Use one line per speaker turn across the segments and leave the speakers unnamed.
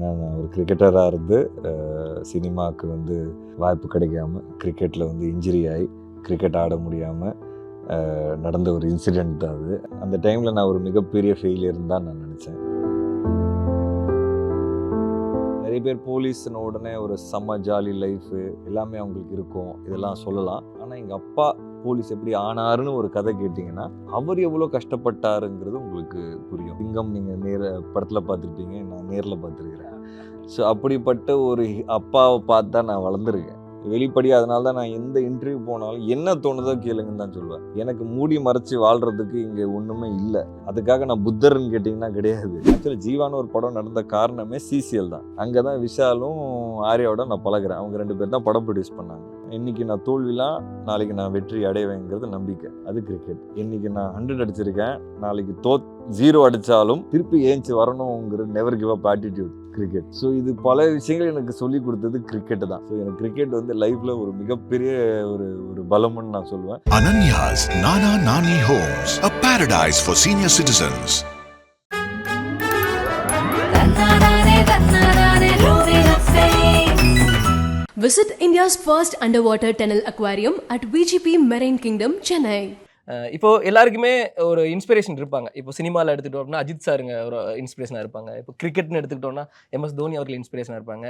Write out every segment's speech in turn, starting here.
நான் ஒரு கிரிக்கெட்டராக இருந்து சினிமாவுக்கு வந்து வாய்ப்பு கிடைக்காம கிரிக்கெட்டில் வந்து இன்ஜுரி ஆகி கிரிக்கெட் ஆட முடியாமல் நடந்த ஒரு இன்சிடெண்ட் தான் அது. அந்த டைமில் நான் ஒரு மிகப்பெரிய ஃபெயிலியர்னு தான் நான் நினச்சேன். நிறைய பேர் போலீஸ்னு உடனே ஒரு செம்ம ஜாலி லைஃபு எல்லாமே அவங்களுக்கு இருக்கும், இதெல்லாம் சொல்லலாம். ஆனால் எங்கள் அப்பா போலீஸ் எப்படி ஆனாருன்னு ஒரு கதை கேட்டிங்கன்னா, அவர் எவ்வளோ கஷ்டப்பட்டாருங்கிறது உங்களுக்கு புரியும். சிங்கம் நீங்கள் படத்தில் பார்த்துருப்பீங்க, நான் நேரில் பார்த்துருக்கிறேன். ஸோ அப்படிப்பட்ட ஒரு அப்பாவை பார்த்து தான் நான் வளர்ந்துருக்கேன். வெளிப்படையாக அதனால தான் நான் எந்த இன்டர்வியூ போனாலும் என்ன தோணுதோ கேளுங்கன்னு தான் சொல்லுவேன். எனக்கு மூடி மறைச்சி வாழ்கிறதுக்கு இங்கே ஒன்றுமே இல்லை. அதுக்காக நான் புத்தர்ன்னு கேட்டிங்கன்னா கிடையாது. ஆக்சுவலி ஜீவான்னு ஒரு படம் நடந்த காரணமே சிசிஎல் தான். அங்கே தான் விஷாலும் ஆர்யாவோட நான் பழகிறேன். அவங்க 2 பேர் தான் படம் ப்ரொடியூஸ் பண்ணாங்க. இன்றைக்கி நான் தோல்விலாம், நாளைக்கு நான் வெற்றி அடைவேங்கிறது நம்பிக்கை. அது கிரிக்கெட். இன்றைக்கி நான் 100 அடிச்சிருக்கேன், நாளைக்கு 0 அடித்தாலும் திருப்பி ஏஞ்சி வரணுங்கிற never give up attitude cricket. So இது பல விஷயங்கள் எனக்கு சொல்லி கொடுத்தது கிரிக்கெட் தான். ஸோ எனக்கு கிரிக்கெட் வந்து லைஃப்ல ஒரு மிகப்பெரிய ஒரு பலம்னு நான் சொல்லுவேன்.
Ananya's Nana Nani Homes, a paradise for senior citizens.
Visit India's first underwater tunnel aquarium at VGP Marine Kingdom, Chennai.
இப்போ எல்லாருக்குமே ஒரு இன்ஸ்பிரேஷன் இருப்பாங்க. இப்போ சினிமாவில் எடுத்துக்கிட்டோம்னா அஜித் சாருங்க ஒரு இன்ஸ்பிரேஷனாக இருப்பாங்க. இப்போ கிரிக்கெட்னு எடுத்துக்கிட்டோம்னா MS தோனி அவர்கள் இன்ஸ்பிரேஷனாக இருப்பாங்க.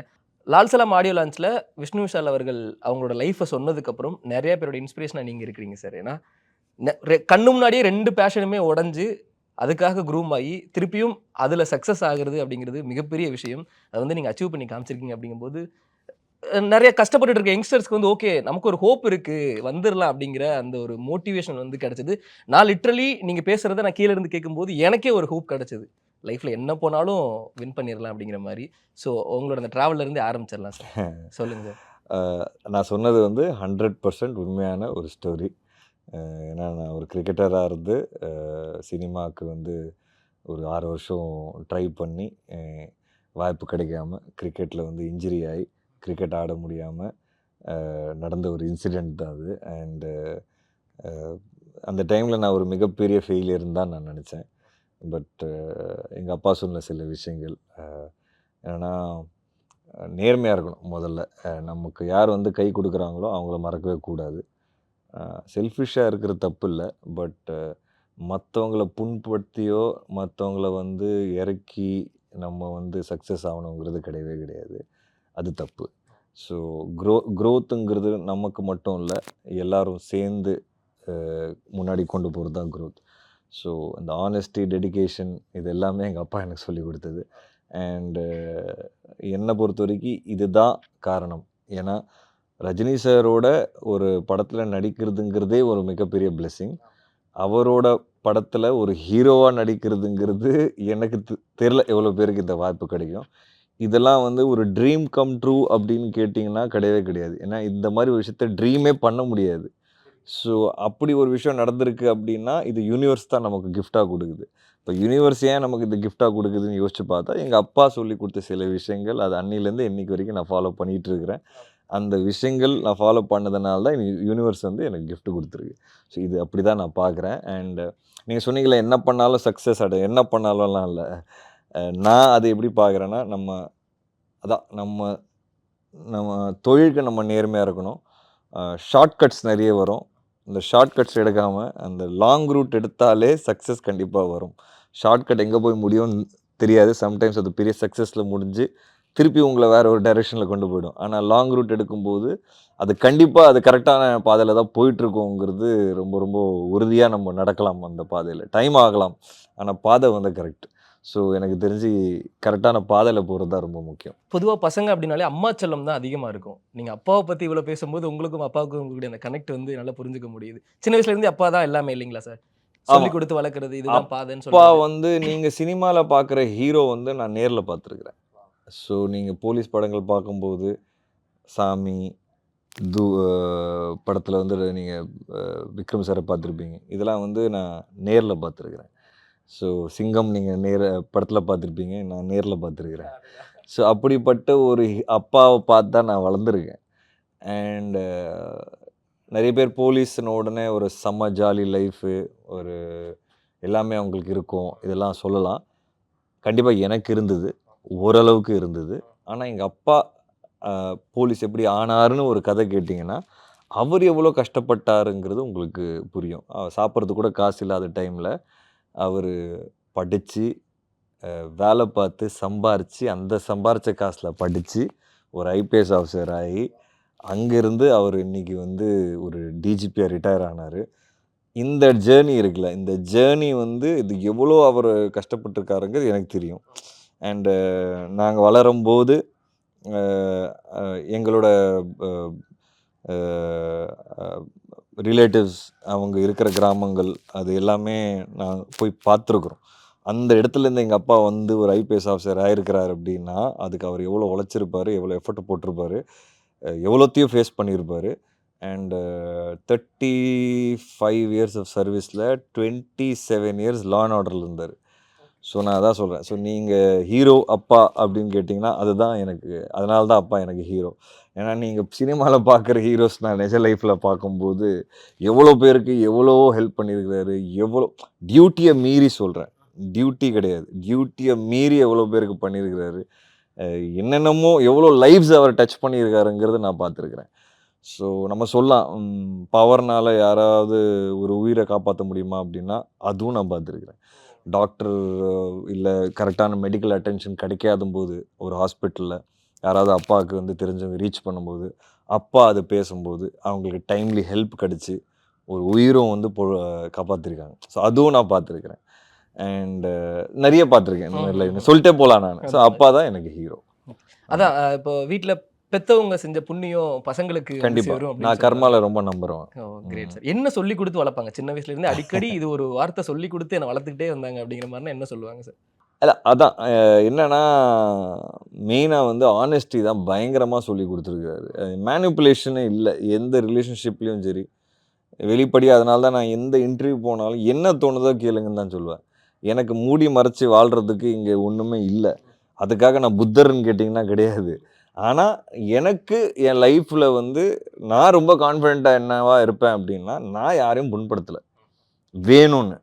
லால் சலாம் ஆடியோ லான்ச்சில் விஷ்ணு விஷால் அவர்கள் அவங்களோட லைஃப்பை சொன்னதுக்கப்புறம் நிறைய பேரோட இன்ஸ்பிரேஷனாக நீங்கள் இருக்கிறீங்க சார். ஏன்னா கண்ணு முன்னாடியே 2 பேஷனுமே உடஞ்சி அதுக்காக க்ரூம் ஆகி திருப்பியும் அதில் சக்ஸஸ் ஆகுறது அப்படிங்கிறது மிகப்பெரிய விஷயம். அதை வந்து நீங்கள் அச்சீவ் பண்ணி காமிச்சிருக்கீங்க. அப்படிங்கும்போது நிறைய கஷ்டப்பட்டு இருக்க யங்ஸ்டர்ஸ்க்கு வந்து ஓகே நமக்கு ஒரு ஹோப் இருக்கு, வந்துடலாம் அப்படிங்கிற அந்த ஒரு மோட்டிவேஷன் வந்து கிடைச்சது. நான் லிட்ரலி நீங்க பேசுறத நான் கீழே இருந்து கேட்கும்போது எனக்கே ஒரு ஹோப் கிடைச்சது. லைஃப்ல என்ன போனாலும் வின் பண்ணிடலாம் அப்படிங்கிற மாதிரி. ஸோ உங்களோட அந்த டிராவல்ல இருந்து ஆரம்பிச்சிடலாம் சார். சொல்லுங்க சார்.
நான் சொன்னது வந்து 100% உண்மையான ஒரு ஸ்டோரி. ஏன்னா நான் ஒரு கிரிக்கெட்டராக இருந்து சினிமாவுக்கு வந்து ஒரு 6 வருஷம் ட்ரை பண்ணி வாய்ப்பு கிடைக்காம கிரிக்கெட்டில் வந்து இன்ஜுரி ஆகி கிரிக்கெட் ஆட முடியாமல் நடந்த ஒரு இன்சிடெண்ட் தான் அது. அண்டு அந்த டைமில் நான் ஒரு மிகப்பெரிய ஃபெயிலியர்னு தான் நான் நினச்சேன். பட் எங்கள் அப்பா சொன்ன சில விஷயங்கள் என்னென்னா, நேர்மையாக இருக்கணும் முதல்ல. நமக்கு யார் வந்து கை கொடுக்குறாங்களோ அவங்கள மறக்கவே கூடாது. செல்ஃபிஷாக இருக்கிற தப்பு இல்லை, பட் மற்றவங்கள புண்படுத்தியோ மற்றவங்கள வந்து இறக்கி நம்ம வந்து சக்ஸஸ் ஆகணுங்கிறது கிடையவே கிடையாது. அது தப்பு. ஸோ க்ரோத்துங்கிறது நமக்கு மட்டும் இல்லை, எல்லோரும் சேர்ந்து முன்னாடி கொண்டு போகிறது தான் க்ரோத். ஸோ இந்த ஆனஸ்டி, டெடிகேஷன் இது எல்லாமே எங்கள் அப்பா எனக்கு சொல்லி கொடுத்தது. அண்டு என்னை பொறுத்த வரைக்கும் இதுதான் காரணம். ஏன்னா ரஜினி சாரோட ஒரு படத்தில் நடிக்கிறதுங்கிறதே ஒரு மிகப்பெரிய பிளெஸ்ஸிங். அவரோட படத்தில் ஒரு ஹீரோவாக நடிக்கிறதுங்கிறது எனக்கு தெரில எவ்வளோ பேருக்கு இந்த வாய்ப்பு கிடைக்கும். இதெல்லாம் வந்து ஒரு ட்ரீம் கம் ட்ரூ அப்படின்னு கேட்டிங்கன்னா கிடையவே கிடையாது. ஏன்னா இந்த மாதிரி ஒரு விஷயத்த ட்ரீமே பண்ண முடியாது. ஸோ அப்படி ஒரு விஷயம் நடந்திருக்கு அப்படின்னா இது யூனிவர்ஸ் தான் நமக்கு கிஃப்டாக கொடுக்குது. இப்போ யூனிவர்ஸ் ஏன் நமக்கு இந்த கிஃப்டாக கொடுக்குதுன்னு யோசிச்சு பார்த்தா எங்கள் அப்பா சொல்லி கொடுத்த சில விஷயங்கள் அது அன்னிலேருந்து இன்றைக்கி வரைக்கும் நான் ஃபாலோ பண்ணிகிட்டு இருக்கிறேன். அந்த விஷயங்கள் நான் ஃபாலோ பண்ணதுனால தான் யூனிவர்ஸ் வந்து எனக்கு கிஃப்ட் கொடுத்துருக்கு. ஸோ இது அப்படி தான் நான் பார்க்குறேன். அண்டு நீங்கள் சொன்னீங்களே என்ன பண்ணாலும் சக்ஸஸ் என்ன பண்ணாலும்லாம் இல்லை. நான் அதை எப்படி பார்க்குறேன்னா, நம்ம தொழிலுக்கு நம்ம நேர்மையாக இருக்கணும். ஷார்ட்கட்ஸ் நிறைய வரும். இந்த ஷார்ட்கட்ஸ் எடுக்காமல் அந்த லாங் ரூட் எடுத்தாலே சக்ஸஸ் கண்டிப்பாக வரும். ஷார்ட்கட் எங்கே போய் முடியும்னு தெரியாது. சம்டைம்ஸ் அது பெரிய சக்ஸஸில் முடிஞ்சு திருப்பி உங்களை வேறு ஒரு டைரெக்ஷனில் கொண்டு போயிடும். ஆனால் லாங் ரூட் எடுக்கும்போது அது கண்டிப்பாக அது கரெக்டான பாதையில் தான் போயிட்டுருக்கோங்கிறது ரொம்ப ரொம்ப உறுதியாக நம்ம நடக்கலாம். அந்த பாதையில் டைம் ஆகலாம், ஆனால் பாதை வந்து கரெக்ட். ஸோ எனக்கு தெரிஞ்சு கரெக்டான பாதையில் போகிறது தான் ரொம்ப முக்கியம்.
பொதுவாக பசங்க அப்படின்னாலே அம்மா செல்லம் தான் அதிகமாக இருக்கும். நீங்கள் அப்பாவை பற்றி இவ்வளோ பேசும்போது உங்களுக்கும் அப்பாவுக்கும் உங்களுடைய அந்த கனெக்ட் வந்து நல்லா புரிஞ்சுக்க முடியுது. சின்ன வயசுலேருந்து அப்பா தான் எல்லாமே இல்லைங்களா சார்? சொல்லி கொடுத்து வளர்க்குறது இதுதான் பாதைன்னு சொல்லி.
அப்பா வந்து நீங்கள் சினிமாவில் பார்க்குற ஹீரோ வந்து நான் நேரில் பார்த்துருக்குறேன். ஸோ நீங்கள் போலீஸ் படங்கள் பார்க்கும்போது சாமி படத்தில் வந்து நீங்கள் விக்ரம் சாரை பார்த்துருப்பீங்க. இதெல்லாம் வந்து நான் நேரில் பார்த்துருக்குறேன். ஸோ சிங்கம் நீங்கள் படத்தில் பார்த்துருப்பீங்க, நான் நேரில் பார்த்துருக்குறேன். ஸோ அப்படிப்பட்ட ஒரு அப்பாவை பார்த்து தான் நான் வளர்ந்துருக்கேன். அண்டு நிறைய பேர் போலீஸ்னு உடனே ஒரு செம்ம ஜாலி லைஃபு ஒரு எல்லாமே அவங்களுக்கு இருக்கும், இதெல்லாம் சொல்லலாம். கண்டிப்பாக எனக்கு இருந்தது. ஓரளவுக்கு இருந்தது. ஆனால் எங்கள் அப்பா போலீஸ் எப்படி ஆனாருன்னு ஒரு கதை கேட்டிங்கன்னா, அவர் எவ்வளோ கஷ்டப்பட்டாருங்கிறது உங்களுக்கு புரியும். சாப்பிட்றதுக்கு கூட காசு இல்லாத டைமில் அவர் படித்து வேலை பார்த்து சம்பாரித்து அந்த சம்பாரித்த காசில் படித்து ஒரு ஐபிஎஸ் ஆஃபீஸர் ஆகி அங்கேருந்து அவர் இன்றைக்கி வந்து ஒரு டிஜிபியாக ரிட்டையர் ஆனார். இந்த ஜேர்னி இருக்குல்ல, இந்த ஜேர்னி வந்து இது எவ்வளோ அவர் கஷ்டப்பட்டுருக்காருங்கிறது எனக்கு தெரியும். அண்டு நாங்கள் வளரும்போது எங்களோட ரிலேட்டிவ்ஸ் அவங்க இருக்கிற கிராமங்கள் அது எல்லாமே நான் போய் பார்த்துருக்குறோம். அந்த இடத்துலேருந்து எங்கள் அப்பா வந்து ஒரு ஐபிஎஸ் ஆஃபீஸர் ஆகிருக்கிறார் அப்படின்னா அதுக்கு அவர் எவ்வளோ உழைச்சிருப்பார், எவ்வளோ எஃபர்ட் போட்டிருப்பார், எவ்வளோத்தையும் ஃபேஸ் பண்ணியிருப்பார். அண்டு 35 இயர்ஸ் ஆஃப் சர்வீஸில் 27 இயர்ஸ் லா அண்ட் ஆர்டரில் இருந்தார். ஸோ நான் அதான் சொல்கிறேன். ஸோ நீங்கள் ஹீரோ அப்பா அப்படின்னு கேட்டிங்கன்னா அதுதான் எனக்கு, அதனால தான் அப்பா எனக்கு ஹீரோ. ஏன்னா நீங்கள் சினிமாவில் பார்க்குற ஹீரோஸ் நான் நிஜ லைஃப்பில் பார்க்கும்போது எவ்வளோ பேருக்கு எவ்வளோ ஹெல்ப் பண்ணியிருக்கிறாரு, எவ்வளோ டியூட்டியை மீறி சொல்கிறேன், டியூட்டி கிடையாது, டியூட்டியை மீறி எவ்வளோ பேருக்கு பண்ணியிருக்கிறாரு, என்னென்னமோ எவ்வளோ லைஃப்ஸ் அவர் டச் பண்ணியிருக்காருங்கிறது நான் பார்த்துருக்குறேன். ஸோ நம்ம சொல்லலாம் பவர்னால் யாராவது ஒரு உயிரை காப்பாற்ற முடியுமா அப்படின்னா அதுவும் நான் பார்த்துருக்குறேன். டாக்டர் இல்லை கரெக்டான மெடிக்கல் அட்டென்ஷன் கிடைக்காத போது ஒரு ஹாஸ்பிட்டலில் யாராவது அப்பாவுக்கு வந்து தெரிஞ்சவங்க ரீச் பண்ணும்போது அப்பா அதை பேசும்போது அவங்களுக்கு டைம்லி ஹெல்ப் கிடச்சி ஒரு உயிரும் வந்து காப்பாற்றிருக்காங்க. ஸோ அதுவும் நான் பார்த்துருக்குறேன். அண்டு நிறைய பார்த்துருக்கேன் இந்த மாதிரில சொல்லிட்டே போகலாம் நான். ஸோ அப்பா தான் எனக்கு ஹீரோ.
அதான் இப்போ வீட்டில் பெத்தவங்க செஞ்ச புண்ணியம் பசங்களுக்கு
கண்டிப்பாக நான் கர்மாவில் ரொம்ப நம்புறேன்.
Great sir. என்ன சொல்லி கொடுத்து வளர்ப்பாங்க சின்ன வயசுல இருந்து? அடிக்கடி இது ஒரு வார்த்தை சொல்லி கொடுத்து என்னை வளர்த்துக்கிட்டே வந்தாங்க அப்படிங்கிற மாதிரினா என்ன சொல்லுவாங்க சார்?
இல்லை அதான் என்னன்னா மெயினாக வந்து ஆனெஸ்டி தான் பயங்கரமாக சொல்லி கொடுத்துருக்காரு. மேனிப்புலேஷனே இல்லை எந்த ரிலேஷன்ஷிப்லேயும் சரி வெளிப்படையாக. அதனால தான் நான் எந்த இன்டர்வியூ போனாலும் என்ன தோணுதோ கேளுங்கன்னு தான் சொல்லுவேன். எனக்கு மூடி மறைச்சி வாழ்கிறதுக்கு இங்கே ஒன்றுமே இல்லை. அதுக்காக நான் புத்தர்ன்னு கேட்டிங்கன்னா கிடையாது. ஆனால் எனக்கு என் லைஃப்பில் வந்து நான் ரொம்ப கான்ஃபிடெண்ட்டாக என்னவா இருப்பேன் அப்படின்னா நான் யாரையும் புண்படுத்தலை. வேணும்னு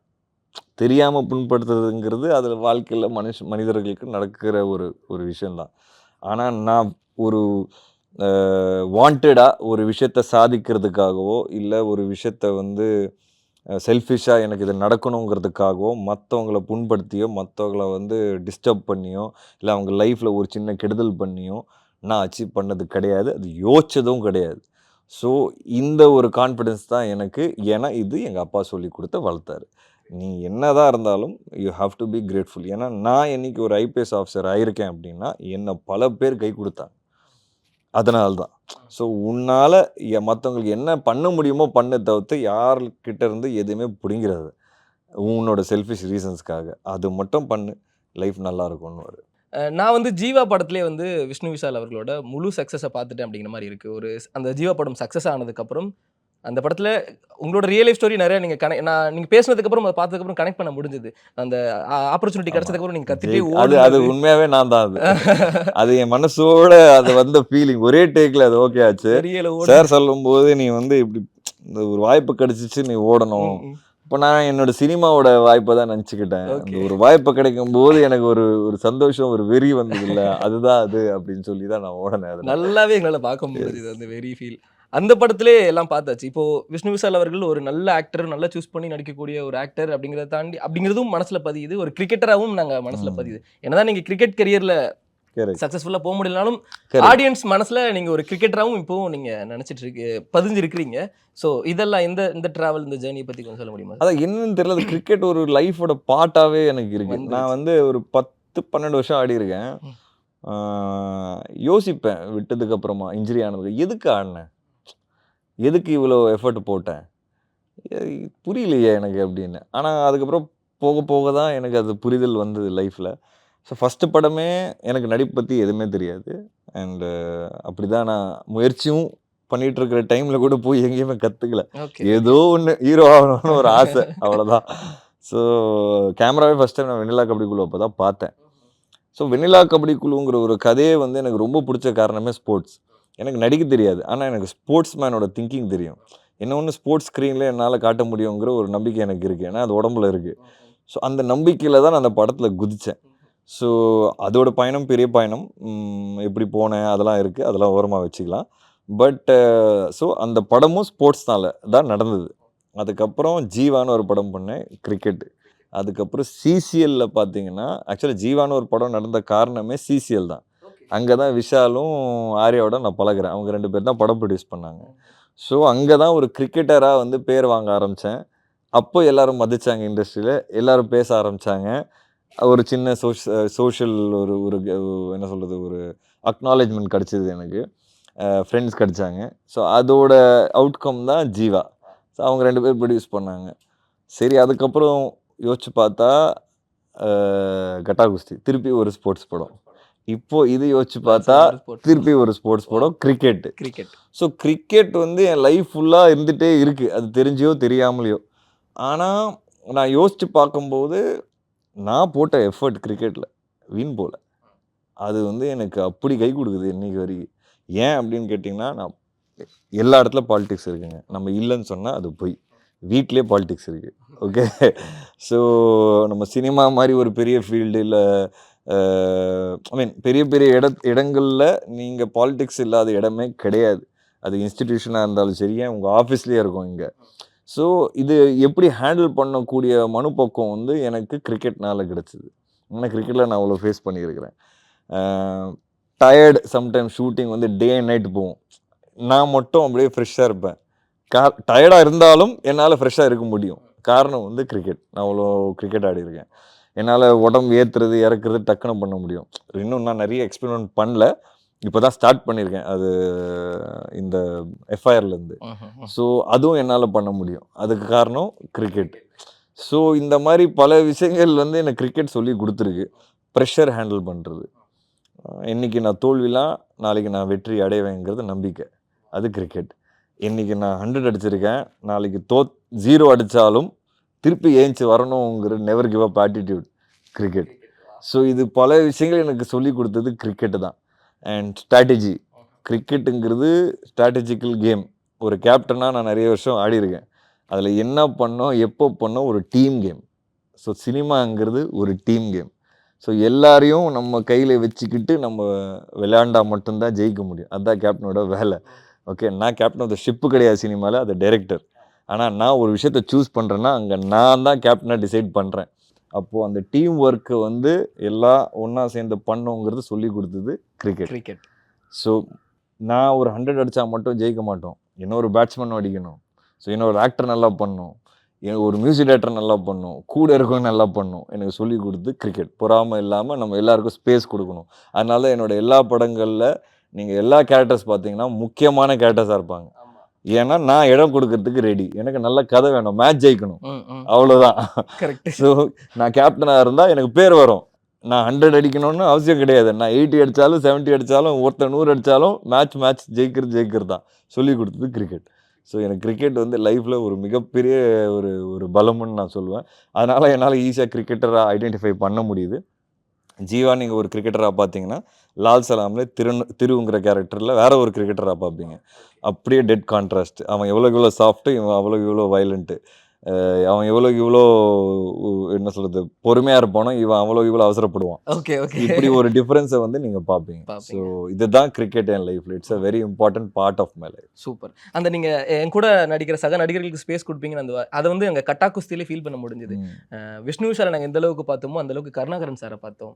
தெரியாமல் புண்படுத்துறதுங்கிறது அதில் வாழ்க்கையில் மனிதர்களுக்கு நடக்கிற ஒரு விஷயந்தான். ஆனால் நான் ஒரு வாண்டடாக ஒரு விஷயத்தை சாதிக்கிறதுக்காகவோ இல்லை ஒரு விஷயத்தை வந்து செல்ஃபிஷாக எனக்கு இது நடக்கணுங்கிறதுக்காகவோ மற்றவங்கள புண்படுத்தியோ மற்றவங்கள வந்து டிஸ்டர்ப் பண்ணியோ இல்லை அவங்க லைஃப்பில் ஒரு சின்ன கெடுதல் பண்ணியோ நான் அச்சீவ் பண்ணது கிடையாது. அது யோசிச்சதும் கிடையாது. ஸோ இந்த ஒரு கான்ஃபிடென்ஸ் தான் எனக்கு. ஏன்னா இது எங்கள் அப்பா சொல்லி கொடுத்த வளர்த்தாரு. நீ என்னதான் இருந்தாலும் you have to be grateful. ஏன்னா நான் இன்னைக்கு ஒரு ஐபிஎஸ் ஆஃபீஸர் ஆயிருக்கேன் அப்படின்னா என்னை பல பேர் கை கொடுத்தாங்க. அதனால்தான். ஸோ உன்னால் மற்றவங்களுக்கு என்ன பண்ண முடியுமோ பண்ண தவிர்த்து யார்கிட்ட இருந்து எதுவுமே பிடிங்கிறது உன்னோட செல்ஃபிஷ் ரீசன்ஸ்க்காக அது மட்டும் பண்ணு, லைஃப் நல்லா இருக்கும்னு.
நான் வந்து ஜீவா படத்திலே வந்து விஷ்ணு விஷால் அவர்களோட முழு சக்ஸஸை பார்த்துட்டேன் அப்படிங்கிற மாதிரி இருக்குது. ஒரு அந்த ஜீவா படம் சக்ஸஸ் ஆனதுக்கப்புறம் அந்த படத்தில் உங்களோட ரியல் லைஃப் ஸ்டோரி நிறைய நீங்கள் நீங்கள் பேசினதுக்கப்புறம் அதை பார்த்ததுக்கப்புறம் கனெக்ட் பண்ண முடிஞ்சது. அந்த ஆப்பர்ச்சுனிட்டி கிடைச்சதுக்கப்புறம் நீங்கள் கத்திட்டே
அது உண்மையாகவே நான் தான். அது என் மனசோட அது வந்த ஃபீலிங் ஒரே டேக்கில் அது ஓகே ஆச்சு. சார் சொல்லும்போது நீ வந்து இப்படி இந்த ஒரு வாய்ப்பு கிடைச்சிச்சு நீ ஓடணும். இப்போ நான் என்னோட சினிமாவோட வாய்ப்பை தான் நினச்சிக்கிட்டேன். அந்த ஒரு வாய்ப்பு கிடைக்கும் போது எனக்கு ஒரு சந்தோஷம் ஒரு வெறி வந்தது இல்லை, அதுதான் அது அப்படின்னு சொல்லி தான் நான் ஓடினேன். அது
நல்லாவே எங்களால் பார்க்க முடியுது அந்த வெரி ஃபீல். அந்த படத்திலே எல்லாம் பார்த்தாச்சு. இப்போ விஷ்ணு விஷால் அவர்கள் ஒரு நல்ல ஆக்டர், நல்லா சூஸ் பண்ணி நடிக்கக்கூடிய ஒரு ஆக்டர் அப்படிங்கிறத தாண்டி அப்படிங்கிறதும் மனசுல பதியுது. ஒரு கிரிக்கெட்டராகவும் நாங்க மனசுல பதியுது. என்னதான் நீங்க கிரிக்கெட் கரியர்ல சக்சஸ்ஃபுல்லா போக முடியலனாலும் ஆடியன்ஸ் மனசுல நீங்க ஒரு கிரிக்கெட்டராகவும் இப்போவும் நீங்க நினைச்சிட்டு பதிஞ்சிருக்கிறீங்க. ஸோ இதெல்லாம் இந்த டிராவல் இந்த ஜேர்னியை பத்தி கொஞ்சம் சொல்ல முடியுமா?
அதான் என்னன்னு தெரியல. கிரிக்கெட் ஒரு லைஃபோட பார்ட்டாவே எனக்கு இருக்கு. நான் வந்து ஒரு 10-12 வருஷம் ஆடி இருக்கேன். யோசிப்பேன் விட்டதுக்கு அப்புறமா இன்ஜுரி ஆனது எதுக்கு ஆடினேன், எதுக்கு இவ்வளோ எஃபர்ட் போட்டேன், புரியலையே எனக்கு அப்படின்னு. ஆனால் அதுக்கப்புறம் போக போக தான் எனக்கு அது புரிதல் வந்தது லைஃப்பில். ஸோ ஃபஸ்ட்டு படமே எனக்கு நடிப்பு பற்றி எதுவுமே தெரியாது. அண்டு அப்படி தான் நான் முயற்சியும் பண்ணிகிட்ருக்கிற டைமில் கூட போய் எங்கேயுமே கற்றுக்கல. ஏதோ ஒன்று ஹீரோ ஆகணும்னு ஒரு ஆசை, அவ்வளோதான். ஸோ கேமராவே ஃபஸ்ட் டைம் நான் வெண்ணிலா கபடி குழு அப்போ தான் பார்த்தேன். ஸோ வெண்ணிலா கபடி குழுங்கிற ஒரு கதையே வந்து எனக்கு ரொம்ப பிடிச்ச காரணமே ஸ்போர்ட்ஸ். எனக்கு நடிக்க தெரியாது, ஆனால் எனக்கு ஸ்போர்ட்ஸ் மேனோட திங்கிங் தெரியும். என்ன ஒன்று ஸ்போர்ட்ஸ் ஸ்க்ரீனில் என்னால் காட்ட முடியுங்கிற ஒரு நம்பிக்கை எனக்கு இருக்குது. ஏன்னா அது உடம்புல இருக்குது. ஸோ அந்த நம்பிக்கையில் தான் நான் அந்த படத்தில் குதித்தேன். ஸோ அதோட பயணம் பெரிய பயணம். எப்படி போனேன் அதெல்லாம் இருக்குது, அதெல்லாம் ஓரமாக வச்சுக்கலாம். பட் ஸோ அந்த படமும் ஸ்போர்ட்ஸ்னால தான் நடந்தது. அதுக்கப்புறம் ஜீவான்னு ஒரு படம் பண்ணேன், கிரிக்கெட். அதுக்கப்புறம் சிசிஎல்ல பார்த்தீங்கன்னா, ஆக்சுவலா ஜீவான்னு ஒரு படம் நடந்த காரணமே சிசிஎல் தான். அங்கே தான் விஷாலும் ஆர்யாவோட நான் பழகுறேன். அவங்க 2 பேர் தான் படம் ப்ரொடியூஸ் பண்ணாங்க. ஸோ அங்கே தான் ஒரு கிரிக்கெட்டராக வந்து பேர் வாங்க ஆரம்பித்தேன். அப்போ எல்லாரும் மதிச்சாங்க இண்டஸ்ட்ரியில், எல்லாரும் பேச ஆரம்பித்தாங்க. ஒரு சின்ன சோஷியல் ஒரு ஒரு என்ன சொல்கிறது, ஒரு அக்னாலேஜ்மெண்ட் கிடச்சிது எனக்கு. ஃப்ரெண்ட்ஸ் கிடச்சாங்க. ஸோ அதோட அவுட்கம் தான் ஜீவா. ஸோ அவங்க 2 பேர் ப்ரொடியூஸ் பண்ணாங்க. சரி, அதுக்கப்புறம் யோசிச்சு பார்த்தா கட்டா குஸ்தி திருப்பி ஒரு ஸ்போர்ட்ஸ் படம். இப்போ இது யோசிச்சு பார்த்தா திருப்பி ஒரு ஸ்போர்ட்ஸ் படம், கிரிக்கெட். ஸோ கிரிக்கெட் வந்து என் லைஃப் ஃபுல்லாக இருந்துகிட்டே இருக்குது, அது தெரிஞ்சோ தெரியாமலையோ. ஆனால் நான் யோசித்து பார்க்கும்போது நான் போட்ட எஃபர்ட் கிரிக்கெட்டில் வீண் போல. அது வந்து எனக்கு அப்படி கை கொடுக்குது இன்னைக்கு வரைக்கும். ஏன் அப்படின்னு கேட்டிங்கன்னா, நான் எல்லா இடத்துல பாலிடிக்ஸ் இருக்குங்க. நம்ம இல்லைன்னு சொன்னால் அது பொய். வீட்டிலே பாலிடிக்ஸ் இருக்குது. ஓகே. ஸோ நம்ம சினிமா மாதிரி ஒரு பெரிய ஃபீல்டு இல்லை, ஐ மீன் பெரிய பெரிய இடங்களில் நீங்கள் பாலிடிக்ஸ் இல்லாத இடமே கிடையாது. அது இன்ஸ்டிடியூஷனாக இருந்தாலும் சரி, உங்கள் ஆஃபீஸ்லேயே இருக்கும் இங்கே. ஸோ இது எப்படி ஹேண்டில் பண்ணக்கூடிய மனுப்பக்கம் வந்து எனக்கு கிரிக்கெட்னால கிடச்சிது. ஏன்னா கிரிக்கெட்டில் நான் அவ்வளோ ஃபேஸ் பண்ணியிருக்கிறேன். டயர்டு சம்டைம் ஷூட்டிங் வந்து டே அண்ட் நைட் போகும். நான் மட்டும் அப்படியே ஃப்ரெஷ்ஷாக இருப்பேன். டயர்டாக இருந்தாலும் என்னால் ஃப்ரெஷ்ஷாக இருக்க முடியும். காரணம் வந்து கிரிக்கெட். நான் அவ்வளோ கிரிக்கெட் ஆடியிருக்கேன். என்னால் உடம்பு ஏற்றுறது இறக்குறது டக்குன்னு பண்ண முடியும். இன்னும் நான் நிறைய எக்ஸ்பெரிமெண்ட் பண்ணல, இப்போ தான் ஸ்டார்ட் பண்ணியிருக்கேன் அது இந்த எஃப்ஐஆர்லேருந்து. ஸோ அதுவும் என்னால் பண்ண முடியும். அதுக்கு காரணம் கிரிக்கெட். ஸோ இந்த மாதிரி பல விஷயங்கள் வந்து எனக்கு கிரிக்கெட் சொல்லி கொடுத்துருக்கு. ப்ரெஷர் ஹேண்டில் பண்ணுறது, இன்றைக்கி நான் தோல்விலாம் நாளைக்கு நான் வெற்றி அடைவேங்கிறது நம்பிக்கை, அது கிரிக்கெட். இன்றைக்கி நான் 100 அடிச்சிருக்கேன், நாளைக்கு 0 அடித்தாலும் திருப்பி ஏஞ்சி வரணுங்கிற never give up attitude, cricket. So இது பல விஷயங்கள் எனக்கு சொல்லி கொடுத்தது கிரிக்கெட்டு தான். அண்ட் ஸ்ட்ராட்டஜி, கிரிக்கெட்டுங்கிறது ஸ்ட்ராட்டஜிக்கல் கேம். ஒரு கேப்டனாக நான் நிறைய வருஷம் ஆடியிருக்கேன். அதில் என்ன பண்ணோம், எப்போ பண்ணோம், ஒரு டீம் கேம். ஸோ சினிமாங்கிறது ஒரு டீம் கேம். ஸோ எல்லாரையும் நம்ம கையில் வச்சுக்கிட்டு நம்ம விளையாண்டா மட்டும்தான் ஜெயிக்க முடியும். அதுதான் கேப்டனோட வேலை. ஓகே, நான் கேப்டன் ஆஃப் த ஷிப்பு கிடையாது சினிமாவில், அது டைரக்டர். ஆனால் நான் ஒரு விஷயத்தை சூஸ் பண்ணுறேன்னா அங்கே நான் தான் கேப்டனாக டிசைட் பண்ணுறேன். அப்போது அந்த டீம் ஒர்க்கை வந்து எல்லாம் ஒன்றா சேர்ந்து பண்ணோங்கிறது சொல்லி கொடுத்தது கிரிக்கெட். ஸோ நான் ஒரு 100 அடித்தா மட்டும் ஜெயிக்க மாட்டோம். இன்னொரு பேட்ஸ்மேன் அடிக்கணும். ஸோ இன்னொரு ஆக்டர் நல்லா பண்ணணும், ஒரு மியூசிக் டைரக்டர் நல்லா பண்ணணும், கூட இருக்கவங்க நல்லா பண்ணணும். எனக்கு சொல்லி கொடுத்து கிரிக்கெட். பொறாமல் இல்லாமல் நம்ம எல்லாருக்கும் ஸ்பேஸ் கொடுக்கணும். அதனால என்னோடய எல்லா படங்களில் நீங்கள் எல்லா கேரக்டர்ஸ் பார்த்தீங்கன்னா முக்கியமான கேரக்டர்ஸாக இருப்பாங்க. ஏன்னா நான் இடம் கொடுக்கறதுக்கு ரெடி. எனக்கு நல்ல கதை வேணும், மேட்ச் ஜெயிக்கணும், அவ்வளோதான். ஸோ நான் கேப்டனாக இருந்தால் எனக்கு பேர் வரும். நான் 100 அடிக்கணும்னு அவசியம் கிடையாது. நான் 80 அடித்தாலும் 70 அடித்தாலும் ஒருத்தர் 100 அடித்தாலும் மேட்ச் ஜெயிக்கிறது தான் சொல்லி கொடுத்தது கிரிக்கெட். ஸோ எனக்கு கிரிக்கெட் வந்து லைஃப்பில் ஒரு மிகப்பெரிய ஒரு பலம்னு நான் சொல்லுவேன். அதனால் என்னால் ஈஸியாக கிரிக்கெட்டராக ஐடென்டிஃபை பண்ண முடியுது. ஜீவா நீங்கள் ஒரு கிரிக்கெட்டராக பார்த்தீங்கன்னா லால் சலாமில் திருங்கிற கேரக்டரில் வேற ஒரு கிரிக்கெட்டராக பார்ப்பீங்க. அப்படியே டெட் கான்ட்ராஸ்ட். அவன் எவ்வளோ சாஃப்ட்டு, இவன் எவ்வளோ வயலண்ட்டு. அவன் எவ்வளோ என்ன சொல்கிறது பொறுமையாக இருப்பானோ, இவன் இவ்வளோ அவசரப்படுவான்.
ஓகே.
இப்படி ஒரு டிஃப்ரென்ஸை வந்து நீங்கள் பார்ப்பீங்க. ஸோ இதுதான் கிரிக்கெட் என் லைஃப்பில். It's a very important part of my life.
Super. அந்த நீங்கள் என் கூட நடிக்கிற சக நடிகர்களுக்கு ஸ்பேஸ் கொடுப்பீங்கன்னு அதை வந்து எங்கள் கட்டா குஸ்தியிலே ஃபீல் பண்ண முடிஞ்சுது. விஷ்ணு விஷாலை நாங்கள் எந்த அளவுக்கு பார்த்தோமோ அந்த அளவுக்கு கருணாகரன் சாரை பார்த்தோம்,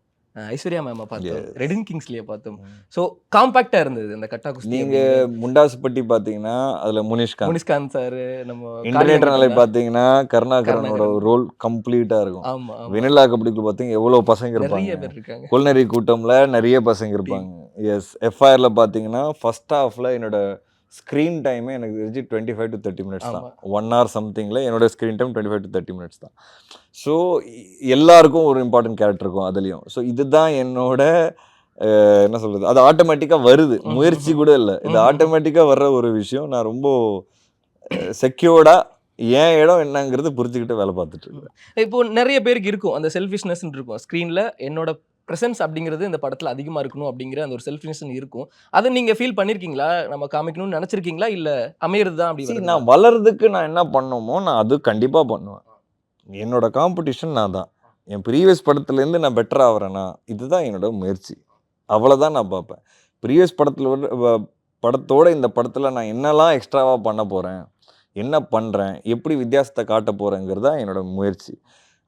ஐஸ்வர்யா மேமை பார்த்தோம், ரெடின் கிங்ஸ்லியை பார்த்தோம். ஸோ காம்பாக்டாக இருந்தது அந்த கட்டா குஸ்தி.
நீங்கள் முண்டாசுப்பட்டி பார்த்தீங்கன்னா அதில் முனிஷ்காந்த் சார், நம்ம இன்டர்நேஷனலை பார்த்தீங்கன்னா கருணாகரனோட ரோல் கம்ப்ளீட்டாக இருக்கும்.
ஆமாம்.
வெனிலா கபடிக்குள்ள பார்த்தீங்க எவ்வளோ பசங்க இருப்பாங்க, குல்நரி கூட்டம்ல நிறைய பசங்க இருப்பாங்க. எஸ், எஃப்ஐஆரில் பார்த்தீங்கன்னா ஃபர்ஸ்ட் ஹாஃபில் என்னோட ஸ்க்ரீன் டைமே எனக்கு தெரிஞ்சு 25 to 30 மினிட்ஸ் தான். 1 hour சம்திங்கில் என்னோட ஸ்க்ரீன் டைம் 25 to 30 மினிட்ஸ் தான். ஸோ எல்லாருக்கும் ஒரு இம்பார்ட்டன்ட் கேரக்டர் இருக்கும் அதுலேயும். ஸோ இதுதான் என்னோட என்ன சொல்கிறது, அது ஆட்டோமேட்டிக்காக வருது, முயற்சி கூட இல்லை, இது ஆட்டோமேட்டிக்காக வர்ற ஒரு விஷயம். நான் ரொம்ப செக்யூர்டாக ஏன் இடம் என்னங்கிறது புரிஞ்சுக்கிட்டு வேலை பார்த்துட்டு இருக்கேன்.
இப்போ நிறைய பேருக்கு இருக்கும் அந்த செல்ஃபிஷ்னஸ் இருக்கும். ஸ்க்ரீனில் என்னோட ப்ரெசன்ஸ் அப்படிங்கிறது இந்த படத்தில் அதிகமாக இருக்கணும் அப்படிங்கிற அந்த ஒரு செல்ஃபிஷ்னஸ் இருக்கும். அதை நீங்கள் ஃபீல் பண்ணியிருக்கீங்களா? நம்ம காமிக்கணும்னு நினச்சிருக்கீங்களா, இல்லை அமையிறது தான் அப்படி?
நான் வளர்றதுக்கு நான் என்ன பண்ணணுமோ நான் அது கண்டிப்பாக பண்ணுவேன். என்னோட காம்படிஷன் நான் தான். என் ப்ரீவியஸ் படத்துலேருந்து நான் பெட்டர் ஆகிறேன்னா இதுதான் என்னோட முயற்சி. அவ்வளோதான் நான் பார்ப்பேன். ப்ரீவியஸ் படத்தோட இந்த படத்தில் நான் என்னெல்லாம் எக்ஸ்ட்ராவாக பண்ண போகிறேன், என்ன பண்ணுறேன், எப்படி வித்தியாசத்தை காட்ட போகிறேங்கிறது தான் என்னோட முயற்சி.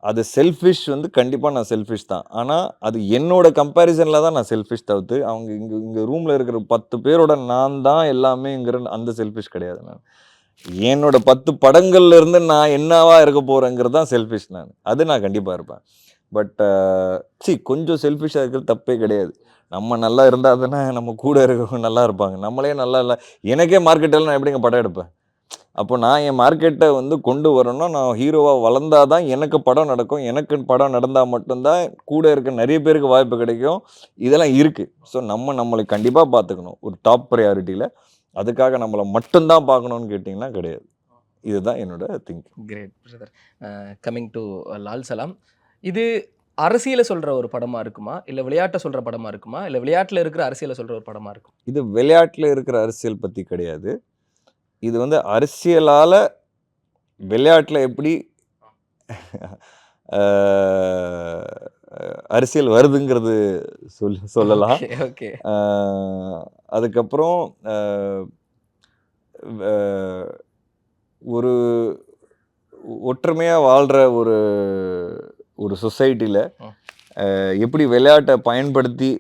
அது செல்ஃபிஷ் வந்து கண்டிப்பாக நான் செல்ஃபிஷ் தான். ஆனால் அது என்னோட கம்பேரிசனில் தான் நான் செல்ஃபிஷ் தவிர்த்து அவங்க இங்கே ரூமில் இருக்கிற 10 பேரோட நான் தான் எல்லாமேங்கிற அந்த செல்ஃபிஷ் கிடையாது நான். என்னோட 10 படங்கள்ல இருந்து நான் என்னவா இருக்க போகிறேங்கிறது தான் செல்ஃபிஷ் நான். அது நான் கண்டிப்பாக இருப்பேன். பட் கொஞ்சம் செல்ஃபிஷாக இருக்கிறது தப்பே கிடையாது. நம்ம நல்லா இருந்தால் தானே நம்ம கூட இருக்கிறவங்க நல்லா இருப்பாங்க. நம்மளே நல்லா இல்லை, எனக்கே மார்க்கெட்டில் நான் எப்படிங்க படம் எடுப்பேன்? அப்போ நான் என் மார்க்கெட்டை வந்து கொண்டு வரணும்னா நான் ஹீரோவாக வளர்ந்தால் தான் எனக்கு படம் நடக்கும். எனக்கு படம் நடந்தால் மட்டும்தான் கூட இருக்க நிறைய பேருக்கு வாய்ப்பு கிடைக்கும். இதெல்லாம் இருக்குது. ஸோ நம்மளை கண்டிப்பாக பார்த்துக்கணும் ஒரு டாப் ப்ரையாரிட்டியில். அதுக்காக நம்மளை மட்டும்தான் பார்க்கணுன்னு கேட்டிங்கன்னா கிடையாது. இதுதான் என்னோட thinking.
Great brother. Coming to Lal Salaam, இது அரசியலை சொல்கிற ஒரு படமாக இருக்குமா, இல்லை விளையாட்டை சொல்கிற படமாக இருக்குமா, இல்லை விளையாட்டில் இருக்கிற அரசியலை சொல்கிற ஒரு படமாக இருக்கும்?
இது விளையாட்டில் இருக்கிற அரசியல் பற்றி கிடையாது. இது வந்து அரசியலால் விளையாட்டில் எப்படி அரசியல் வருதுங்கிறது சொல்லலாம்.
ஓகே.
அதுக்கப்புறம் ஒரு ஒற்றுமையாக வாழ்கிற ஒரு சொசைட்டியில் எப்படி விளையாட்டை பயன்படுத்தி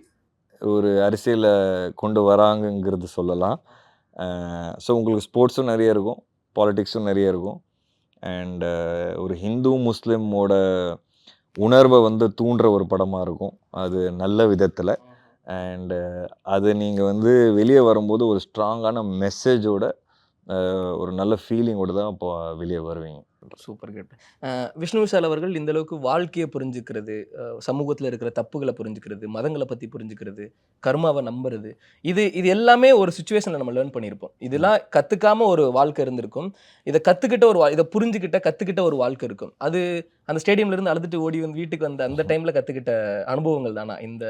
ஒரு அரசியலை கொண்டு வராங்கங்கிறது சொல்லலாம். ஸோ உங்களுக்கு ஸ்போர்ட்ஸும் நிறைய இருக்கும், பாலிட்டிக்ஸும் நிறைய இருக்கும். அண்ட் ஒரு ஹிந்து முஸ்லீமோட உணர்வை வந்து தூண்டுற ஒரு படமாக இருக்கும் அது நல்ல விதத்தில். அண்டு அது நீங்கள் வந்து வெளியே வரும்போது ஒரு ஸ்ட்ராங்கான மெசேஜோட ஒரு நல்ல ஃபீலிங்கோடு தான் இப்போ வெளியே வருவீங்க.
Super gate. விஷ்ணு விஷால் அவர்கள் இந்த அளவுக்கு வாழ்க்கையை புரிஞ்சுக்கிறது, சமூகத்தில் இருக்கிற தப்புகளை புரிஞ்சுக்கிறது, மதங்களை பற்றி புரிஞ்சுக்கிறது, கர்மாவை நம்புறது, இது எல்லாமே ஒரு சுச்சுவேஷனில் நம்ம லேர்ன் பண்ணியிருப்போம். இதெல்லாம் கற்றுக்காம ஒரு வாழ்க்கை இருந்திருக்கும். இதை கற்றுக்கிட்ட இதை கற்றுக்கிட்ட ஒரு வாழ்க்கை இருக்கும். அது அந்த ஸ்டேடியம்லேருந்து அழுதுட்டு ஓடி வந்து வீட்டுக்கு வந்த அந்த டைமில் கற்றுக்கிட்ட அனுபவங்கள் தானா இந்த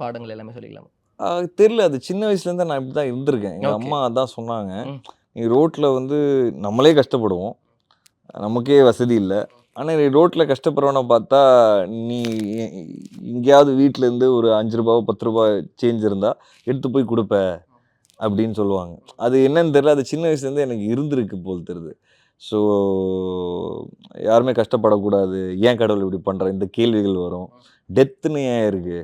பாடங்கள் எல்லாமே சொல்லிக்கலாம்?
தெரியல, அது சின்ன வயசுலேருந்து நான் இப்படி தான் இருந்திருக்கேன். எங்கள் அம்மா அதான் சொன்னாங்க, நீ ரோட்டில் வந்து நம்மளே கஷ்டப்படுவோம், நமக்கே வசதி இல்லை, ஆனால் நீ ரோட்டில் கஷ்டப்படுறவனை பார்த்தா நீ எங்கேயாவது வீட்டிலேருந்து ஒரு 5 ரூபாவோ 10 ரூபா சேஞ்ச் இருந்தால் எடுத்து போய் கொடுப்ப அப்படின்னு சொல்லுவாங்க. அது என்னன்னு தெரியல, அது சின்ன வயசுலேருந்து எனக்கு இருந்திருக்கு போல் தெரியுது. ஸோ யாருமே கஷ்டப்படக்கூடாது, ஏன் கடவுள் இப்படி பண்ணுற இந்த கேள்விகள் வரும். டெத்துன்னு ஏன் இருக்குது,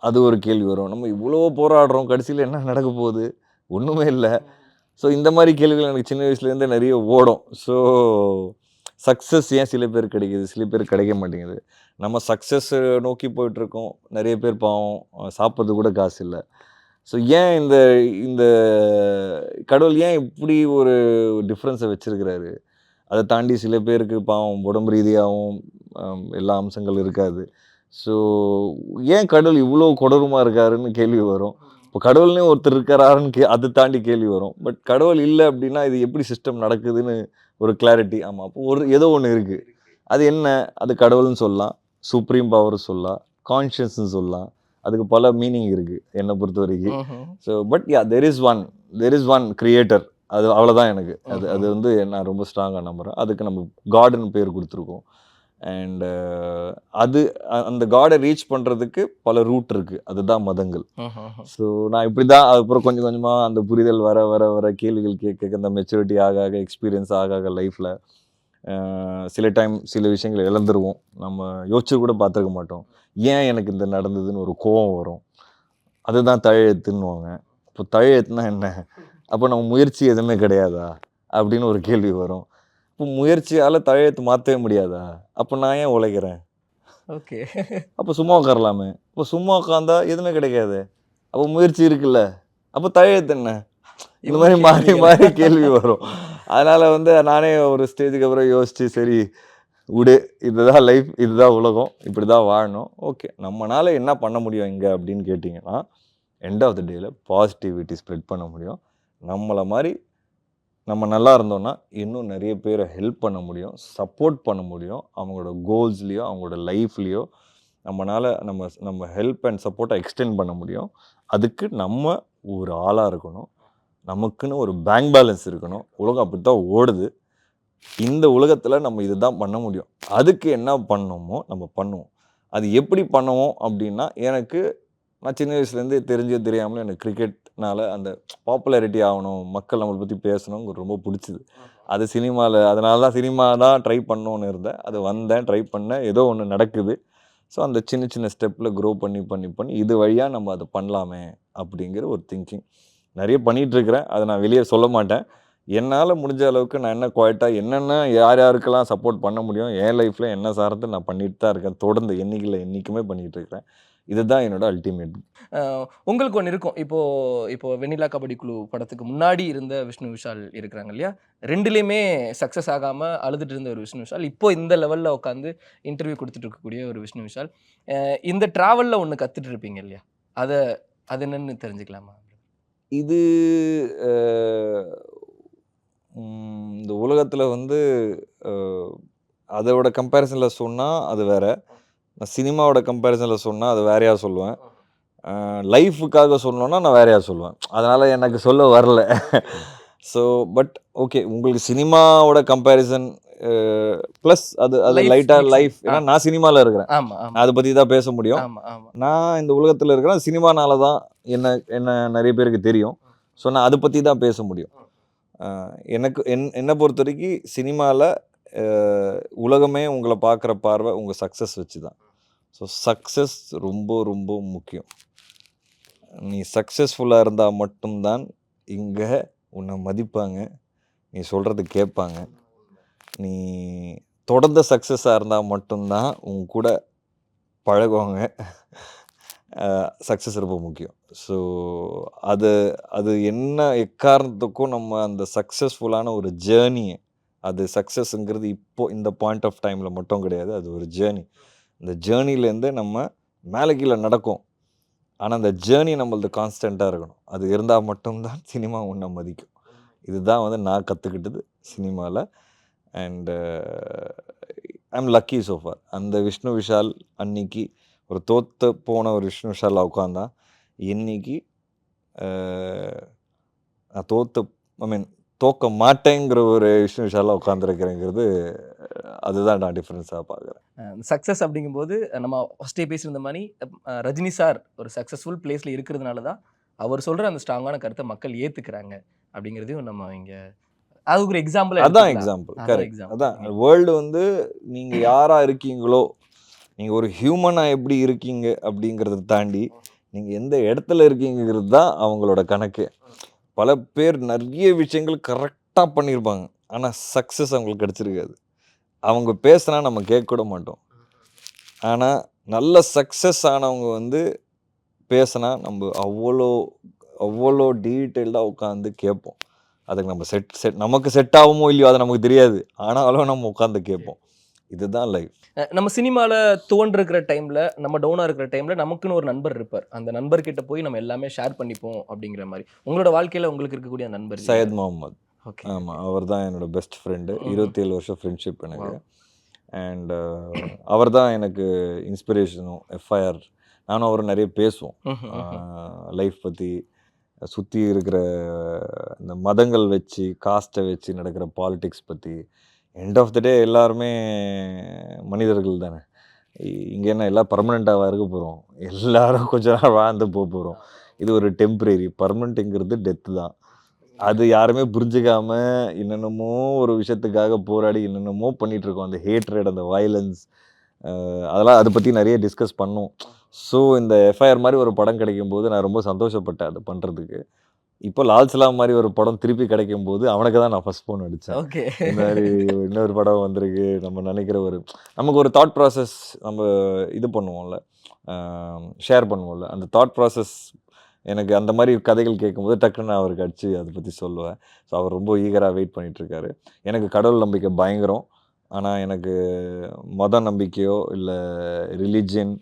அது ஒரு கேள்வி வரும். நம்ம இவ்வளோ போராடுறோம், கடைசியில் என்ன நடக்க போகுது, ஒன்றுமே இல்லை. ஸோ இந்த மாதிரி கேள்விகள் எனக்கு சின்ன வயசுலேருந்தே நிறைய ஓடும். ஸோ சக்ஸஸ் ஏன் சில பேர் கிடைக்குது, சில பேர் கிடைக்க மாட்டேங்குது. நம்ம சக்ஸஸ் நோக்கி போயிட்டுருக்கோம், நிறைய பேர் பாவம் சாப்பிட்றது கூட காசு இல்லை. ஸோ ஏன் இந்த கடவுள் ஏன் இப்படி ஒரு டிஃப்ரென்ஸை வச்சுருக்கிறாரு? அதை தாண்டி சில பேருக்கு பாவம் உடம்பு ரீதியாகவும் எல்லா அம்சங்கள் இருக்காது. ஸோ ஏன் கடவுள் இவ்வளோ கொடூரமாக இருக்காருன்னு கேள்வி வரும். இப்போ கடவுள்னே ஒருத்தர் இருக்கிறாருன்னு அதை தாண்டி கேள்வி வரும். பட் கடவுள் இல்லை அப்படின்னா இது எப்படி சிஸ்டம் நடக்குதுன்னு ஒரு கிளாரிட்டி. ஆமாம், அப்போ ஏதோ ஒன்று இருக்குது. அது என்ன? அது கடவுள்னு சொல்லலாம், சுப்ரீம் பவர் சொல்லலாம், கான்ஷியஸ்ன்னு சொல்லலாம். அதுக்கு பல மீனிங் இருக்குது என்னை பொறுத்த வரைக்கும். So but there is one creator. அது அவ்வளோதான் எனக்கு. அது வந்து நான் ரொம்ப ஸ்ட்ராங்காக நம்புகிறேன். அதுக்கு நம்ம காடுன்னு பேர் கொடுத்துருக்கோம். அண்ட் அந்த காடை ரீச் பண்ணுறதுக்கு பல ரூட் இருக்குது, அதுதான் மதங்கள். ஸோ நான் இப்படி தான் அதுக்கப்புறம் கொஞ்சம் கொஞ்சமாக அந்த புரிதல் வர வர வர கேள்விகள் கேட்க அந்த மெச்சூரிட்டி ஆக எக்ஸ்பீரியன்ஸ் ஆக லைஃப்பில் சில விஷயங்களை இழந்துருவோம். நம்ம யோசிச்சு கூட பார்த்துருக்க மாட்டோம். ஏன் எனக்கு இந்த நடந்ததுன்னு ஒரு கோபம் வரும். அதுதான் தழையத்துன்னுவாங்க. இப்போ தழையத்துனா என்ன? அப்போ நம்ம முயற்சி எதுவுமே கிடையாதா அப்படின்னு ஒரு கேள்வி வரும். இப்போ முயற்சியால் தழையத்து மாற்றவே முடியாதா? அப்போ நான் ஏன் உழைக்கிறேன்?
ஓகே,
அப்போ சும்மா உட்காரலாமே. இப்போ சும்மா உட்காந்தா எதுவுமே கிடைக்காது. அப்போ முயற்சி இருக்குல்ல, அப்போ தழையத்து என்ன? இந்த மாதிரி மாறி மாறி கேள்வி வரும். அதனால் வந்து நானே ஒரு ஸ்டேஜுக்கு அப்புறம் யோசித்து, சரி விடு, இதுதான் லைஃப், இதுதான் உலகம், இப்படி தான் வாழணும். ஓகே, நம்மளால் என்ன பண்ண முடியும் இங்கே அப்படின்னு கேட்டிங்கன்னா, எண்ட் ஆஃப் த டேயில் பாசிட்டிவிட்டி ஸ்ப்ரெட் பண்ண முடியும். நம்மளை மாதிரி நம்ம நல்லா இருந்தோம்னா இன்னும் நிறைய பேரை ஹெல்ப் பண்ண முடியும், சப்போர்ட் பண்ண முடியும். அவங்களோட கோல்ஸ்லேயோ அவங்களோட லைஃப்லேயோ நம்மளால் நம்ம ஹெல்ப் அண்ட் சப்போர்ட்டை எக்ஸ்டெண்ட் பண்ண முடியும். அதுக்கு நம்ம ஒரு ஆளாக இருக்கணும், நமக்குன்னு ஒரு பேங்க் பேலன்ஸ் இருக்கணும். உலகம் அப்படி தான் ஓடுது. இந்த உலகத்தில் நம்ம இதுதான் பண்ண முடியும். அதுக்கு என்ன பண்ணணுமோ நம்ம பண்ணுவோம். அது எப்படி பண்ணுவோம் அப்படின்னா, நான் சின்ன வயசுலேருந்தே தெரிஞ்சோ தெரியாமலோ எனக்கு கிரிக்கெட்னால அந்த பாப்புலாரிட்டி ஆகணும், மக்கள் நம்மளை பற்றி பேசணுங்கிறது ரொம்ப பிடிச்சிது. அது அதனால தான் சினிமா தான் ட்ரை பண்ணணும்னு இருந்தேன். அது வந்தேன், ட்ரை பண்ணேன், ஏதோ ஒன்று நடக்குது. ஸோ அந்த சின்ன சின்ன ஸ்டெப்பில் க்ரோ பண்ணி பண்ணி பண்ணி இது வழியாக நம்ம அதை பண்ணலாமே அப்படிங்கிற ஒரு திங்கிங் நிறைய பண்ணிகிட்ருக்கிறேன். அதை நான் வெளியே சொல்ல மாட்டேன். என்னால் முடிஞ்ச அளவுக்கு நான் என்ன குவாய்ட்டாக என்னென்ன யாருக்கெல்லாம் சப்போர்ட் பண்ண முடியும், என் லைஃப்பில் என்ன சார்ந்து நான் பண்ணிட்டு தான் இருக்கேன். தொடர்ந்து என்றைக்குமே பண்ணிகிட்டு இருக்கிறேன். இதுதான் என்னோட அல்டிமேட்.
உங்களுக்கு ஒன்று இருக்கும். இப்போ வெண்ணிலா கபடி குழு படத்துக்கு முன்னாடி இருந்த விஷ்ணு விஷால் இருக்கிறாங்க இல்லையா? 2லேயுமே சக்ஸஸ் ஆகாம அழுதுட்டு இருந்த ஒரு விஷ்ணு விஷால், இப்போ இந்த லெவல்ல உட்காந்து இன்டர்வியூ கொடுத்துட்டு இருக்கக்கூடிய ஒரு விஷ்ணு விஷால். இந்த டிராவல்ல ஒண்ணு கத்துட்டு இருப்பீங்க இல்லையா? அத அது என்னன்னு தெரிஞ்சுக்கலாமா?
இது இந்த உலகத்தில் வந்து அதோட கம்பேரிசனில் சொன்னால் அது வேற. நான் சினிமாவோட கம்பேரிசனில் சொன்னால் அது வேறையாக சொல்லுவேன். லைஃபுக்காக சொல்லணுன்னா நான் வேறையாக சொல்லுவேன். அதனால் எனக்கு சொல்ல வரல. ஸோ பட் ஓகே, உங்களுக்கு சினிமாவோட கம்பேரிசன் ப்ளஸ் அது லைட்டாக லைஃப். ஏன்னா நான் சினிமாவில் இருக்கிறேன். அதை பற்றி தான் பேச முடியும். நான் இந்த உலகத்தில் இருக்கிறேன். சினிமானால தான் என்ன நிறைய பேருக்கு தெரியும். ஸோ நான் அதை பற்றி தான் பேச முடியும். என்னை பொறுத்த வரைக்கும் சினிமாவில் உலகமே உங்களை பார்க்குற பார்வை உங்கள் சக்ஸஸ் வச்சு தான். ஸோ சக்ஸஸ் ரொம்ப ரொம்ப முக்கியம். நீ சக்ஸஸ்ஃபுல்லாக இருந்தால் மட்டும்தான் இங்கே உன்னை மதிப்பாங்க, நீ சொல்கிறது கேட்பாங்க. நீ தொடர்ந்த சக்ஸஸாக இருந்தால் மட்டும்தான் உன் கூட பழகுவாங்க. சக்ஸஸ் ரொம்ப முக்கியம். ஸோ அது என்ன எக்காரணத்துக்கும் நம்ம அந்த சக்ஸஸ்ஃபுல்லான ஒரு ஜேர்னியை, அது சக்ஸஸ்ங்கிறது இப்போது இந்த பாயிண்ட் ஆஃப் டைமில் மட்டும் கிடையாது, அது ஒரு ஜேர்னி. இந்த ஜேர்னிலேருந்து நம்ம மேலே கீழே நடக்கும். ஆனால் அந்த ஜேர்னி நம்மளது கான்ஸ்டண்ட்டாக இருக்கணும். அது இருந்தால் மட்டும்தான் சினிமா உன்னை மதிக்கும். இதுதான் வந்து நான் கற்றுக்கிட்டது சினிமாவில். And I'm lucky so far. அந்த விஷ்ணு விஷால் அன்னைக்கு ஒரு தோற்று போன ஒரு விஷ்ணு விஷாலில் உட்காந்தான். இன்னைக்கு நான் தோக்க மாட்டேங்கிற ஒரு விஷ்ணு விஷாலில் உட்காந்துருக்கிறேங்கிறது, அதுதான் நான் டிஃப்ரென்ஸாக பார்க்குறேன்.
சக்ஸஸ் அப்படிங்கும்போது நம்ம ஃபஸ்ட்டே பேசியிருந்த மாதிரி ரஜினி சார் ஒரு சக்ஸஸ்ஃபுல் பிளேஸில் இருக்கிறதுனால தான் அவர் சொல்கிற அந்த ஸ்ட்ராங்கான கருத்தை மக்கள் ஏற்றுக்கிறாங்க அப்படிங்கிறதையும் நம்ம இங்கே அதுக்கு ஒரு எக்ஸாம்பிள்.
அதான் எக்ஸாம்பிள். கரெக்ட். அதான் வேர்ல்டு வந்து நீங்கள் யாராக இருக்கீங்களோ, நீங்கள் ஒரு ஹியூமனாக எப்படி இருக்கீங்க அப்படிங்கிறத தாண்டி நீங்கள் எந்த இடத்துல இருக்கீங்கிறது தான் அவங்களோட கணக்கு. பல பேர் நிறைய விஷயங்கள் கரெக்டாக பண்ணியிருப்பாங்க, ஆனால் சக்ஸஸ் அவங்களுக்கு கிடச்சிருக்காது. அவங்க பேசுனா நம்ம கேட்கக்கூட மாட்டோம். ஆனால் நல்ல சக்ஸஸ் ஆனவங்க வந்து பேசுனா நம்ம அவ்வளோ டீட்டெயில்டாக உட்காந்து கேட்போம். அதுக்கு நம்ம நமக்கு செட் ஆகுமோ இல்லையோ அது நமக்கு தெரியாது, ஆனாலும் நம்ம உட்காந்து கேட்போம். இதுதான் லைஃப்.
நம்ம சினிமாவில் தோன்றிருக்கிற டைமில், நம்ம டவுனாக இருக்கிற டைமில் நமக்குன்னு ஒரு நண்பர் இருப்பார். அந்த நண்பர்கிட்ட போய் நம்ம எல்லாமே ஷேர் பண்ணிப்போம் அப்படிங்கிற மாதிரி. உங்களோட வாழ்க்கையில் உங்களுக்கு இருக்கக்கூடிய நண்பர்
சையத் முகமது. ஓகே, ஆமாம், அவர் தான் என்னோட பெஸ்ட் ஃப்ரெண்டு. 27 வருஷம் ஃப்ரெண்ட்ஷிப் எனக்கு. அண்ட் அவர் தான் எனக்கு இன்ஸ்பிரேஷனும். எஃப்ஐஆர் நானும் அவரும் நிறைய பேசுவோம் லைஃப் பற்றி, சுற்றி இருக்கிற இந்த மதங்கள் வச்சு, காஸ்ட்டை வச்சு நடக்கிற பாலிடிக்ஸ் பற்றி. எண்ட் ஆஃப் த டே எல்லாருமே மனிதர்கள் தானே. இங்கே என்ன எல்லாம் பர்மனெண்ட்டாக இருக்க போகிறோம், எல்லாரும் கொஞ்ச நாள் வாழ்ந்து போகிறோம். இது ஒரு டெம்பரரி. பர்மனெண்ட்டுங்கிறது டெத்து தான். அது யாருமே புரிஞ்சுக்காம என்னென்னமோ ஒரு விஷயத்துக்காக போராடி என்னென்னமோ பண்ணிகிட்ருக்கோம். அந்த ஹேட்ரட், அந்த வயலன்ஸ், அதெல்லாம் அதை பற்றி நிறைய டிஸ்கஸ் பண்ணோம். ஸோ இந்த எஃப்ஐஆர் மாதிரி ஒரு படம் கிடைக்கும்போது நான் ரொம்ப சந்தோஷப்பட்டேன் அதை பண்ணுறதுக்கு. இப்போ லால் சலாம் மாதிரி ஒரு படம் திருப்பி கிடைக்கும் போது அவனுக்கு தான் நான் ஃபஸ்ட் ஃபோன் அடித்தேன்.
ஓகே,
இந்த மாதிரி இன்னொரு படம் வந்திருக்கு, நம்ம நினைக்கிற நமக்கு ஒரு தாட் ப்ராசஸ் நம்ம இது பண்ணுவோம்ல, ஷேர் பண்ணுவோம்ல, அந்த தாட் ப்ராசஸ் எனக்கு அந்த மாதிரி கதைகள் கேட்கும்போது டக்குன்னு நான் அவருக்கு அடித்து அதை பற்றி சொல்லுவேன். ஸோ அவர் ரொம்ப ஈகராக வெயிட் பண்ணிகிட்ருக்காரு. எனக்கு கடவுள் நம்பிக்கை பயங்கரம். ஆனால் எனக்கு மத நம்பிக்கையோ இல்லை ரிலிஜியன்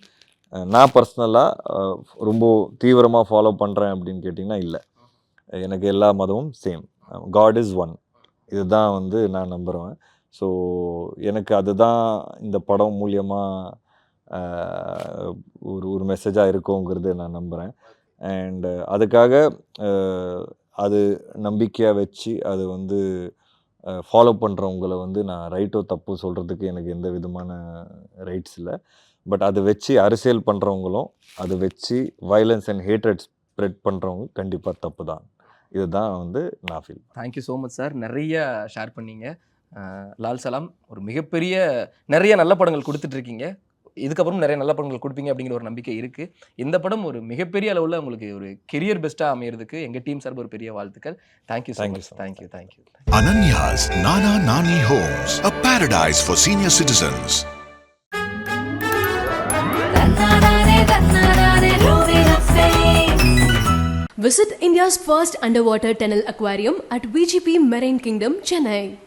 நான் பர்சனலாக ரொம்ப தீவிரமாக ஃபாலோ பண்ணுறேன் அப்படின்னு கேட்டிங்கன்னா இல்லை. எனக்கு எல்லா மதமும் சேம். God is one. இதுதான் வந்து நான் நம்புகிறேன். ஸோ எனக்கு அதுதான் இந்த படம் மூலியமாக ஒரு மெசேஜாக இருக்குங்கிறது நான் நம்புகிறேன். அண்டு அதுக்காக அது நம்பிக்கையாக வச்சு அது வந்து ஃபாலோ பண்ணுறவங்கள வந்து நான் ரைட்டோ தப்போ சொல்கிறதுக்கு எனக்கு எந்த விதமான ரைட்ஸ் இல்லை. பட் அதை வச்சு அரசியல் பண்ணுறவங்களும் அதை வச்சு வயலன்ஸ் அண்ட் ஹேட்ரட் ஸ்ப்ரெட் பண்ணுறவங்க கண்டிப்பாக தப்பு தான். இதுதான் வந்து நான் feel.
Thank you so much sir. நிறைய ஷேர் பண்ணீங்க. லால் சலாம் ஒரு மிகப்பெரிய நிறைய நல்ல படங்கள் கொடுத்துட்ருக்கீங்க. இதுக்கப்புறம் நிறைய நல்ல படங்கள் கொடுப்பீங்க அப்படிங்கிற ஒரு நம்பிக்கை இருக்குது. இந்த படம் ஒரு மிகப்பெரிய அளவில் உங்களுக்கு ஒரு கெரியர் பெஸ்ட்டாக அமையிறதுக்கு எங்கள் டீம் சார்பு ஒரு பெரிய வாழ்த்துக்கள். Thank you so much. Thank you.
Ananya's Nana Nani Homes, a paradise for senior citizens.
Visit India's first underwater tunnel aquarium at VGP Marine Kingdom, Chennai.